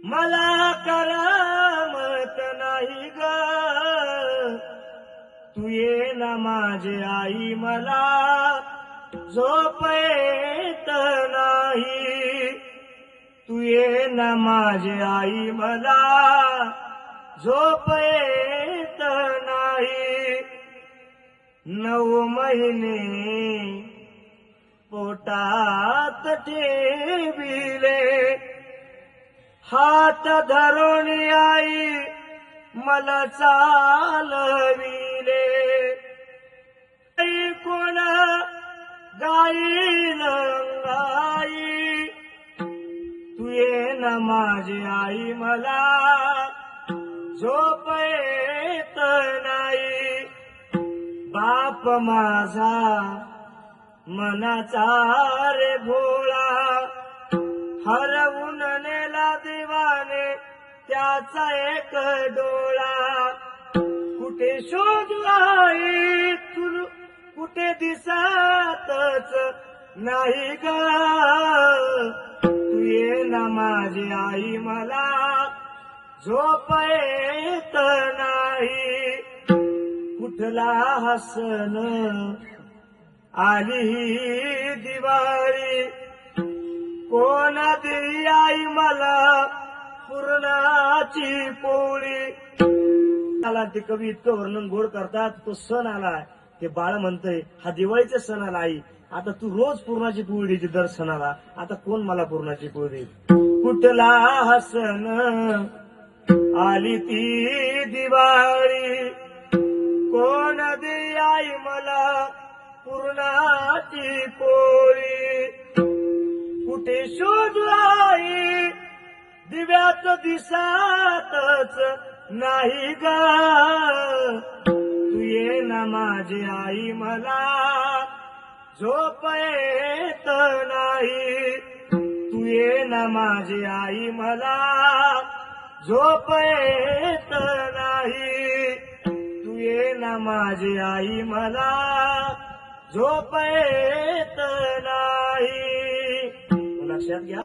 मला करमत नाही ग, तू ये ना माझी आई, मला झोप येत नाही. तू ये ना माझी आई, मला झोप येत नाही. 9 महिने पोटात ठेविले, हात धरून आई मला चालविले. आई कोण गाईन गाई, तू ये ना माझी आई, मला झोप येत नाही. बाप माझा मनाचा रे भोळा, हरवून नेला देवाने त्याचा एक डोळा. कुठे शोधू आई तू, कुठे दिसतच नाही ग, तू ये ना माझी आई, मला झोप येत नाही. कुठला हसन आली दिवाळी, कोण देई आई मला पुरणाची पोळी. त्याला ते कवी इतकं वर्णन गोड करतात. तो सण आला, ते बाळ म्हणतंय हा दिवाळीचा सण आला आई, आता तू रोज पुरणाची पोळी द्यायची दर सणाला, आता कोण मला पुरणाची पोळी देईल. कुठला हसन आली ती दिवाळी, कोण देई आई मला पुरणाची पोळी. कुठे शोधू आई दिव्यात दिसतच नाही ग, तू ये ना माझी आई, मला झोप येत नाही. तू ये ना माझी आई, मला झोप येत नाही. तू ये ना माझी आई, मला झोप येत नाही. लक्षात घ्या.